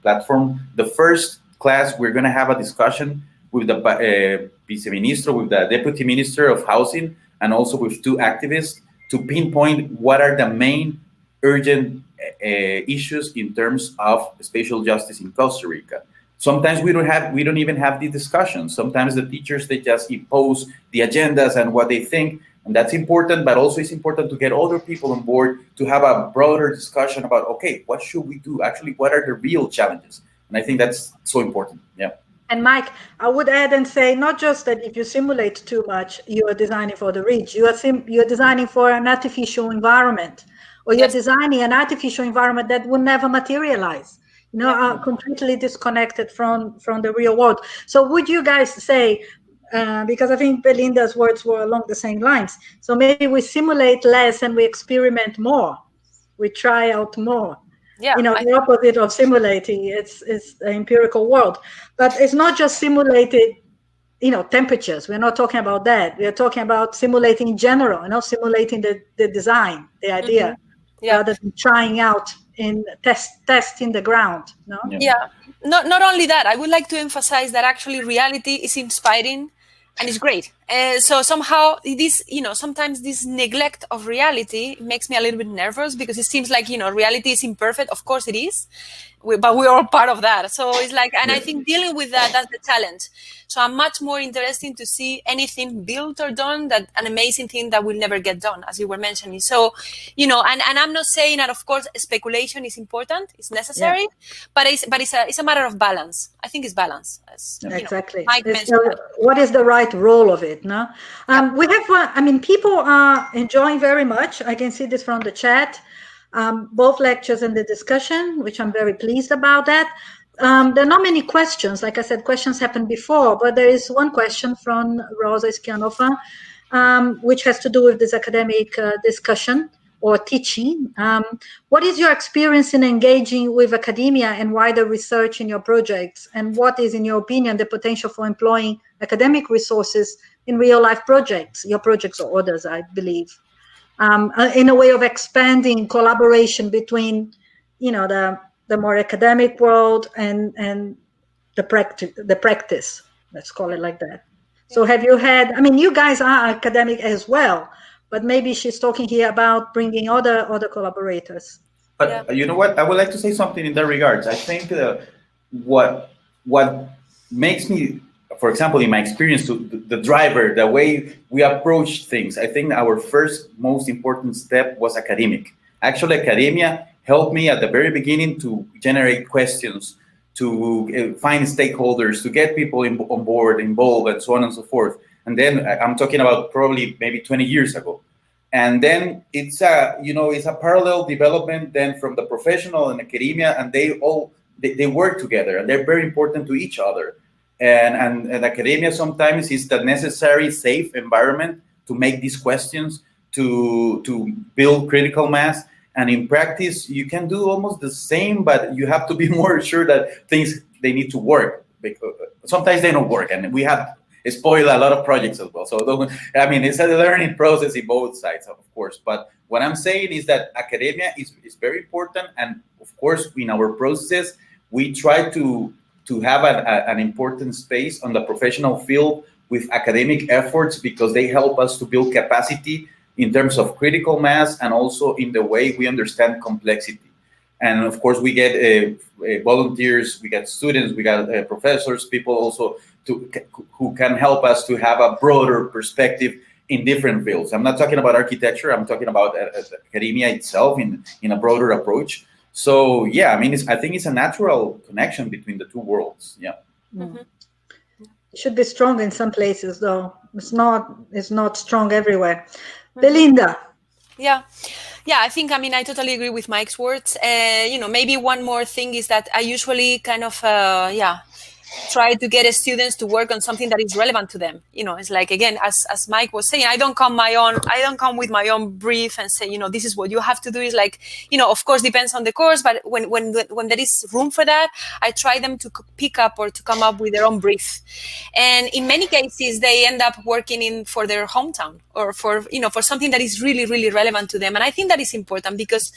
platform, the first class we're going to have a discussion with the vice-ministro, with the deputy minister of housing, and also with 2 activists to pinpoint what are the main urgent issues in terms of spatial justice in Costa Rica. Sometimes we don't even have the discussions. Sometimes the teachers, they just impose the agendas and what they think, and that's important, but also it's important to get other people on board to have a broader discussion about, okay, what should we do? Actually, what are the real challenges? And I think that's so important, yeah. And Mike, I would add and say, not just that if you simulate too much, you are designing for the rich. You are designing for an artificial environment, or you're designing an artificial environment that will never materialize. Are completely disconnected from the real world. So would you guys say, because I think Belinda's words were along the same lines, so maybe we simulate less and we experiment more, we try out more. Yeah, the opposite of simulating, it's the empirical world. But it's not just simulated, temperatures. We're not talking about that. We're talking about simulating in general, simulating the design, the idea, rather than trying out in testing the ground. No? Yeah. Not only that, I would like to emphasize that actually reality is inspiring and it's great. So somehow this, sometimes this neglect of reality makes me a little bit nervous, because it seems like, reality is imperfect. Of course it is, but we're all part of that. So it's like, and I think dealing with that's the challenge. So I'm much more interested to see anything built or done, that an amazing thing that will never get done, as you were mentioning. So, and I'm not saying that, of course, speculation is important, it's necessary, but it's a matter of balance. I think it's balance. Exactly. What is the right role of it? No, we have. People are enjoying very much. I can see this from the chat, both lectures and the discussion, which I'm very pleased about that. There are not many questions. Like I said, questions happened before, but there is one question from Rosa Iskianova, which has to do with this academic discussion or teaching. What is your experience in engaging with academia and wider research in your projects? And what is, in your opinion, the potential for employing academic resources in real-life projects, your projects or others, I believe, in a way of expanding collaboration between, the more academic world and the practice, let's call it like that. So have you had, you guys are academic as well, but maybe she's talking here about bringing other collaborators. But you know what? I would like to say something in that regards. I think what makes me, for example, in my experience, the driver, the way we approach things, I think our first most important step was academic. Actually, academia helped me at the very beginning to generate questions, to find stakeholders, to get people on board, involved, and so on and so forth. And then I'm talking about probably maybe 20 years ago. And then it's a parallel development then from the professional and academia, and they work together, and they're very important to each other. And academia sometimes is the necessary safe environment to make these questions, to build critical mass. And in practice, you can do almost the same, but you have to be more sure that they need to work. Because sometimes they don't work, and we have spoiled a lot of projects as well. So it's a learning process in both sides, of course. But what I'm saying is that academia is very important, and of course, in our process, we try to have an important space on the professional field with academic efforts, because they help us to build capacity in terms of critical mass and also in the way we understand complexity. And of course, we get volunteers, we get students, we got professors, people also who can help us to have a broader perspective in different fields. I'm not talking about architecture, I'm talking about academia itself in a broader approach. So yeah, I mean, I think it's a natural connection between the two worlds. Yeah. Mm-hmm. It should be strong in some places, though. It's not strong everywhere. Mm-hmm. Belinda. Yeah, I think, I mean, I totally agree with Mike's words. Maybe one more thing is that I usually kind of, try to get students to work on something that is relevant to them. It's like, again, as Mike was saying, I don't come with my own brief and say, this is what you have to do. Is like, of course, depends on the course, but when there is room for that, I try them to pick up or to come up with their own brief. And in many cases, they end up working for their hometown or for something that is really, really relevant to them. And I think that is important because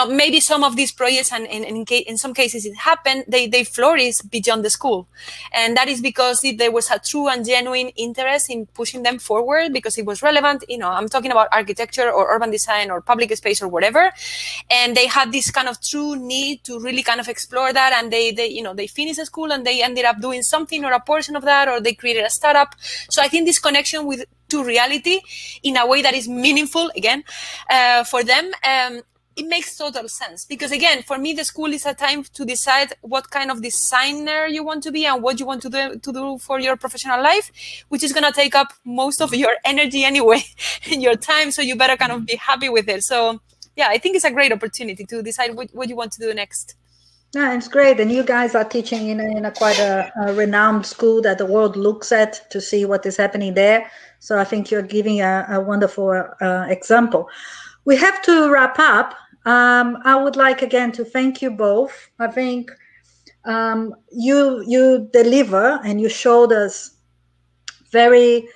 maybe some of these projects, and in some cases it happened, they flourish beyond the school. And that is because there was a true and genuine interest in pushing them forward because it was relevant. I'm talking about architecture or urban design or public space or whatever. And they had this kind of true need to really kind of explore that. And they finished the school and they ended up doing something or a portion of that, or they created a startup. So I think this connection to reality in a way that is meaningful, again, for them, it makes total sense because, again, for me, the school is a time to decide what kind of designer you want to be and what you want to do for your professional life, which is going to take up most of your energy anyway in your time. So you better kind of be happy with it. So, yeah, I think it's a great opportunity to decide what you want to do next. Yeah, it's great. And you guys are teaching in a quite a renowned school that the world looks at to see what is happening there. So I think you're giving a wonderful example. We have to wrap up. I would like again to thank you both. I think you deliver and you showed us very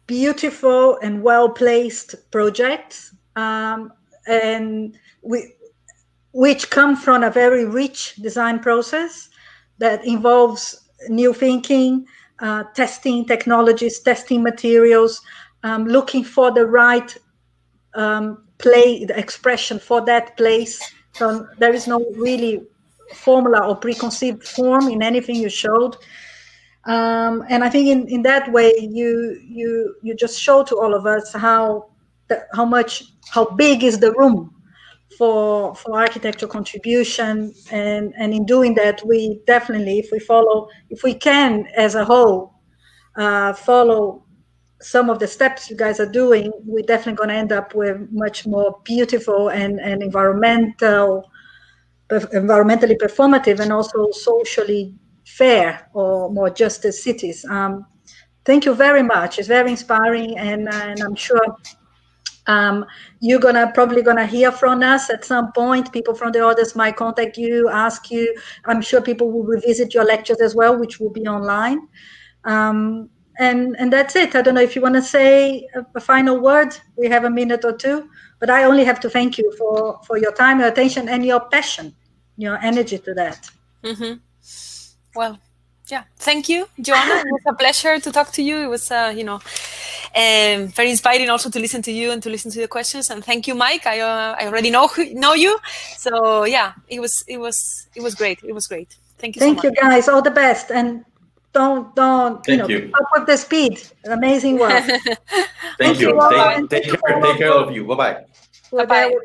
beautiful and well-placed projects, and which come from a very rich design process that involves new thinking, testing technologies, testing materials, looking for the right the expression for that place. So there is no really formula or preconceived form in anything you showed. And I think in that way you just show to all of us how big is the room for architecture contribution, and in doing that we definitely, if we can as a whole follow some of the steps you guys are doing, we're definitely going to end up with much more beautiful and environmentally performative and also socially fair or more justice cities. Thank you very much. It's very inspiring, and I'm sure you're probably gonna hear from us at some point. People from the others might contact you, ask you. I'm sure people will revisit your lectures as well, which will be online. And that's it. I don't know if you want to say a final word. We have a minute or two, but I only have to thank you for your time, your attention, and your passion, your energy to that. Mm-hmm. Well, yeah. Thank you, Joana. It was a pleasure to talk to you. It was, very inspiring also to listen to you and to listen to the questions. And thank you, Mike. I already know you. So yeah, it was great. It was great. Thank you so much. Thank you, guys. All the best. And don't keep up with the speed. Amazing work. Thank you. Take care of you. Bye-bye. Bye-bye.